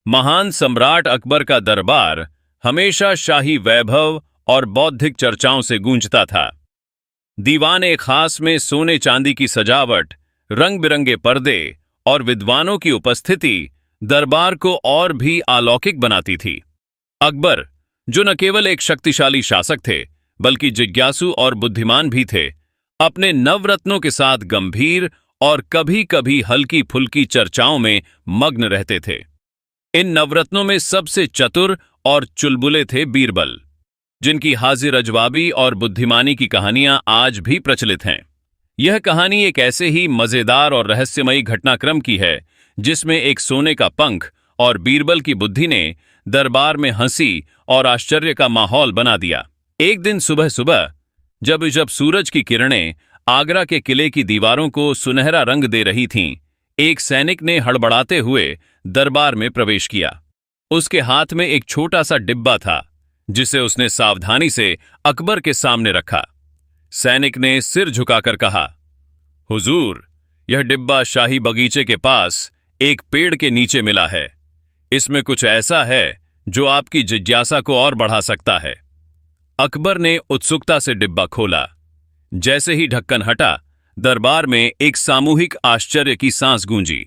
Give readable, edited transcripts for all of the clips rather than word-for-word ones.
महान सम्राट अकबर का दरबार हमेशा शाही वैभव और बौद्धिक चर्चाओं से गूंजता था। दीवाने खास में सोने चांदी की सजावट, रंग बिरंगे पर्दे और विद्वानों की उपस्थिति दरबार को और भी अलौकिक बनाती थी। अकबर, जो न केवल एक शक्तिशाली शासक थे बल्कि जिज्ञासु और बुद्धिमान भी थे, अपने नवरत्नों के साथ गंभीर और कभी कभी हल्की फुल्की चर्चाओं में मग्न रहते थे। इन नवरत्नों में सबसे चतुर और चुलबुले थे बीरबल, जिनकी हाजिर अजवाबी और बुद्धिमानी की कहानियां आज भी प्रचलित हैं। यह कहानी एक ऐसे ही मजेदार और रहस्यमयी घटनाक्रम की है जिसमें एक सोने का पंख और बीरबल की बुद्धि ने दरबार में हंसी और आश्चर्य का माहौल बना दिया। एक दिन सुबह सुबह जब जब सूरज की किरणें आगरा के किले की दीवारों को सुनहरा रंग दे रही थीं, एक सैनिक ने हड़बड़ाते हुए दरबार में प्रवेश किया। उसके हाथ में एक छोटा सा डिब्बा था जिसे उसने सावधानी से अकबर के सामने रखा। सैनिक ने सिर झुकाकर कहा, हुजूर, यह डिब्बा शाही बगीचे के पास एक पेड़ के नीचे मिला है। इसमें कुछ ऐसा है जो आपकी जिज्ञासा को और बढ़ा सकता है। अकबर ने उत्सुकता से डिब्बा खोला। जैसे ही ढक्कन हटा, दरबार में एक सामूहिक आश्चर्य की सांस गूंजी।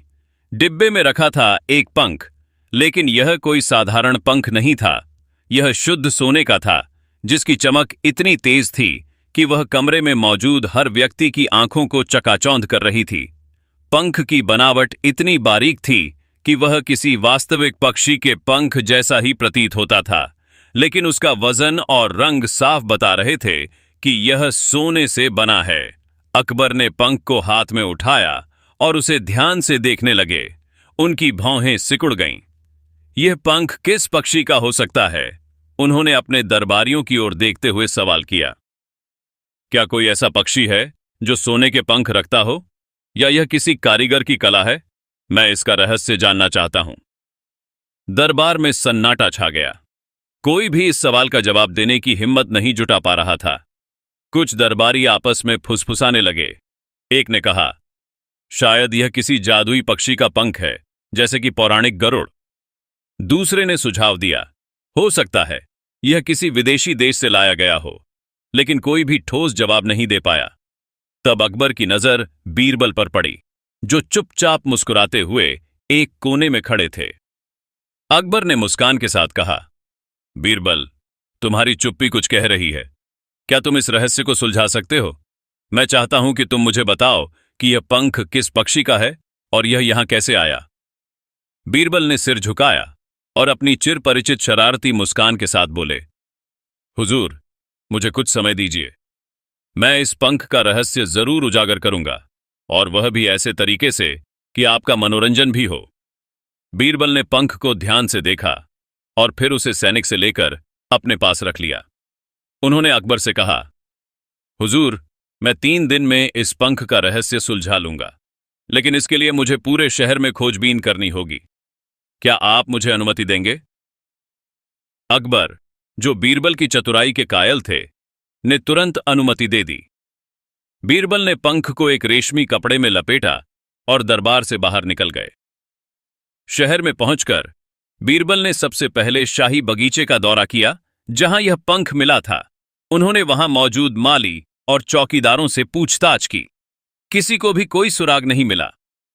डिब्बे में रखा था एक पंख, लेकिन यह कोई साधारण पंख नहीं था। यह शुद्ध सोने का था, जिसकी चमक इतनी तेज थी कि वह कमरे में मौजूद हर व्यक्ति की आंखों को चकाचौंध कर रही थी। पंख की बनावट इतनी बारीक थी कि वह किसी वास्तविक पक्षी के पंख जैसा ही प्रतीत होता था, लेकिन उसका वजन और रंग साफ बता रहे थे कि यह सोने से बना है। अकबर ने पंख को हाथ में उठाया और उसे ध्यान से देखने लगे। उनकी भौहें सिकुड़ गईं। यह पंख किस पक्षी का हो सकता है? उन्होंने अपने दरबारियों की ओर देखते हुए सवाल किया। क्या कोई ऐसा पक्षी है जो सोने के पंख रखता हो, या यह किसी कारीगर की कला है? मैं इसका रहस्य जानना चाहता हूं। दरबार में सन्नाटा छा गया। कोई भी इस सवाल का जवाब देने की हिम्मत नहीं जुटा पा रहा था। कुछ दरबारी आपस में फुसफुसाने लगे। एक ने कहा, शायद यह किसी जादुई पक्षी का पंख है, जैसे कि पौराणिक गरुड़। दूसरे ने सुझाव दिया, हो सकता है यह किसी विदेशी देश से लाया गया हो, लेकिन कोई भी ठोस जवाब नहीं दे पाया। तब अकबर की नजर बीरबल पर पड़ी, जो चुपचाप मुस्कुराते हुए एक कोने में खड़े थे। अकबर ने मुस्कान के साथ कहा, बीरबल, तुम्हारी चुप्पी कुछ कह रही है। क्या तुम इस रहस्य को सुलझा सकते हो? मैं चाहता हूं कि तुम मुझे बताओ कि यह पंख किस पक्षी का है और यह यहां कैसे आया। बीरबल ने सिर झुकाया और अपनी चिर परिचित शरारती मुस्कान के साथ बोले, हुजूर, मुझे कुछ समय दीजिए। मैं इस पंख का रहस्य जरूर उजागर करूंगा, और वह भी ऐसे तरीके से कि आपका मनोरंजन भी हो। बीरबल ने पंख को ध्यान से देखा और फिर उसे सैनिक से लेकर अपने पास रख लिया। उन्होंने अकबर से कहा, हुजूर, मैं 3 दिन में इस पंख का रहस्य सुलझा लूंगा, लेकिन इसके लिए मुझे पूरे शहर में खोजबीन करनी होगी। क्या आप मुझे अनुमति देंगे? अकबर, जो बीरबल की चतुराई के कायल थे, ने तुरंत अनुमति दे दी। बीरबल ने पंख को एक रेशमी कपड़े में लपेटा और दरबार से बाहर निकल गए। शहर में पहुंचकर बीरबल ने सबसे पहले शाही बगीचे का दौरा किया, जहां यह पंख मिला था। उन्होंने वहां मौजूद माली और चौकीदारों से पूछताछ की। किसी को भी कोई सुराग नहीं मिला।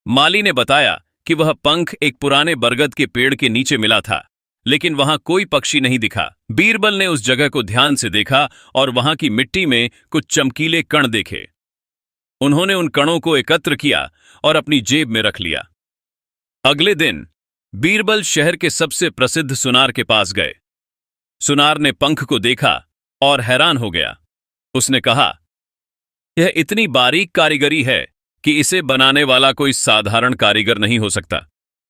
माली ने बताया कि वह पंख एक पुराने बरगद के पेड़ के नीचे मिला था, लेकिन वहां कोई पक्षी नहीं दिखा। बीरबल ने उस जगह को ध्यान से देखा और वहां की मिट्टी में कुछ चमकीले कण देखे। उन्होंने उन कणों को एकत्र किया और अपनी जेब में रख लिया। अगले दिन बीरबल शहर के सबसे प्रसिद्ध सुनार के पास गए। सुनार ने पंख को देखा और हैरान हो गया। उसने कहा, यह इतनी बारीक कारीगरी है कि इसे बनाने वाला कोई साधारण कारीगर नहीं हो सकता।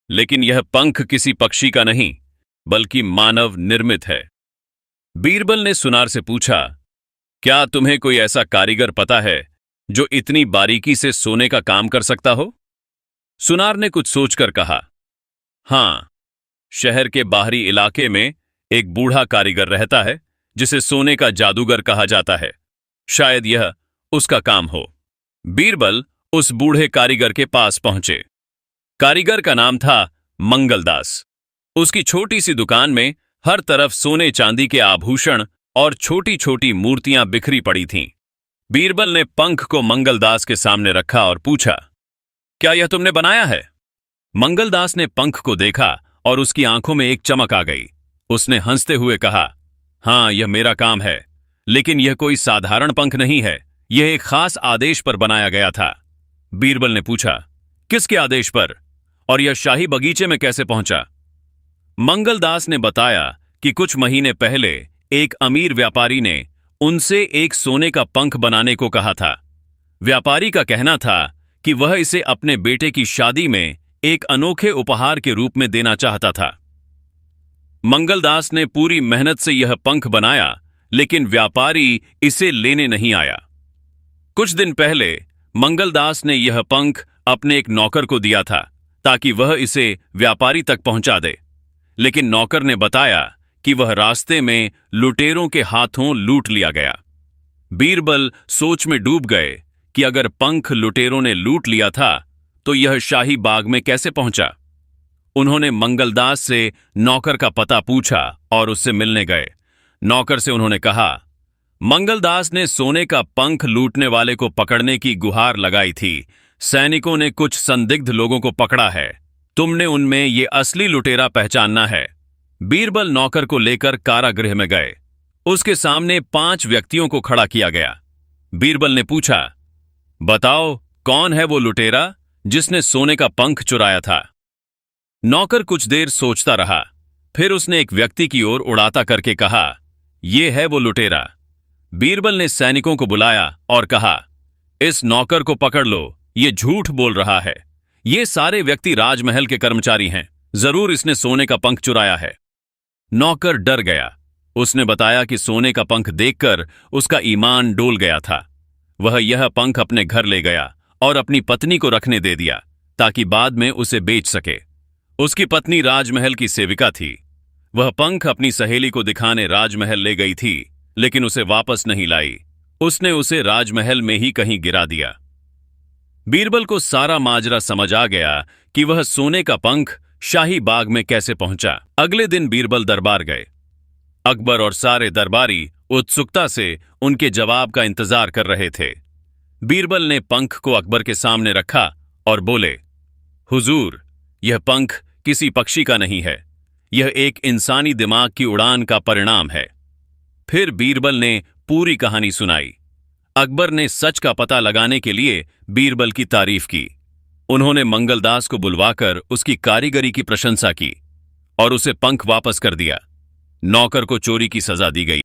लेकिन यह पंख किसी पक्षी का नहीं, बल्कि मानव निर्मित है। बीरबल ने सुनार से पूछा, क्या तुम्हें कोई ऐसा कारीगर पता है जो इतनी बारीकी से सोने का काम कर सकता हो? सुनार ने कुछ सोचकर कहा, हां, शहर के बाहरी इलाके में एक बूढ़ा कारीगर रहता है जिसे सोने का जादूगर कहा जाता है। शायद यह उसका काम हो। बीरबल उस बूढ़े कारीगर के पास पहुंचे। कारीगर का नाम था मंगलदास। उसकी छोटी सी दुकान में हर तरफ सोने चांदी के आभूषण और छोटी छोटी मूर्तियां बिखरी पड़ी थीं। बीरबल ने पंख को मंगलदास के सामने रखा और पूछा, क्या यह तुमने बनाया है? मंगलदास ने पंख को देखा और उसकी आंखों में एक चमक आ गई। उसने हंसते हुए कहा, हाँ, यह मेरा काम है, लेकिन यह कोई साधारण पंख नहीं है। यह एक खास आदेश पर बनाया गया था। बीरबल ने पूछा, किसके आदेश पर? और यह शाही बगीचे में कैसे पहुंचा? मंगलदास ने बताया कि कुछ महीने पहले एक अमीर व्यापारी ने उनसे एक सोने का पंख बनाने को कहा था। व्यापारी का कहना था कि वह इसे अपने बेटे की शादी में एक अनोखे उपहार के रूप में देना चाहता था। मंगलदास ने पूरी मेहनत से यह पंख बनाया, लेकिन व्यापारी इसे लेने नहीं आया। कुछ दिन पहले मंगलदास ने यह पंख अपने एक नौकर को दिया था ताकि वह इसे व्यापारी तक पहुंचा दे, लेकिन नौकर ने बताया कि वह रास्ते में लुटेरों के हाथों लूट लिया गया। बीरबल सोच में डूब गए कि अगर पंख लुटेरों ने लूट लिया था तो यह शाही बाग में कैसे पहुंचा। उन्होंने मंगलदास से नौकर का पता पूछा और उससे मिलने गए। नौकर से उन्होंने कहा, मंगलदास ने सोने का पंख लूटने वाले को पकड़ने की गुहार लगाई थी। सैनिकों ने कुछ संदिग्ध लोगों को पकड़ा है। तुमने उनमें ये असली लुटेरा पहचानना है। बीरबल नौकर को लेकर कारागृह में गए। उसके सामने 5 व्यक्तियों को खड़ा किया गया। बीरबल ने पूछा, बताओ, कौन है वो लुटेरा जिसने सोने का पंख चुराया था? नौकर कुछ देर सोचता रहा, फिर उसने एक व्यक्ति की ओर उड़ाता करके कहा, यह है वो लुटेरा। बीरबल ने सैनिकों को बुलाया और कहा, इस नौकर को पकड़ लो, ये झूठ बोल रहा है। ये सारे व्यक्ति राजमहल के कर्मचारी हैं। जरूर इसने सोने का पंख चुराया है। नौकर डर गया। उसने बताया कि सोने का पंख देखकर उसका ईमान डोल गया था। वह यह पंख अपने घर ले गया और अपनी पत्नी को रखने दे दिया ताकि बाद में उसे बेच सके। उसकी पत्नी राजमहल की सेविका थी। वह पंख अपनी सहेली को दिखाने राजमहल ले गई थी, लेकिन उसे वापस नहीं लाई। उसने उसे राजमहल में ही कहीं गिरा दिया। बीरबल को सारा माजरा समझ आ गया कि वह सोने का पंख शाही बाग में कैसे पहुंचा। अगले दिन बीरबल दरबार गए। अकबर और सारे दरबारी उत्सुकता से उनके जवाब का इंतजार कर रहे थे। बीरबल ने पंख को अकबर के सामने रखा और बोले, हुजूर, यह पंख किसी पक्षी का नहीं है। यह एक इंसानी दिमाग की उड़ान का परिणाम है। फिर बीरबल ने पूरी कहानी सुनाई। अकबर ने सच का पता लगाने के लिए बीरबल की तारीफ की। उन्होंने मंगलदास को बुलवाकर उसकी कारीगरी की प्रशंसा की और उसे पंख वापस कर दिया। नौकर को चोरी की सजा दी गई।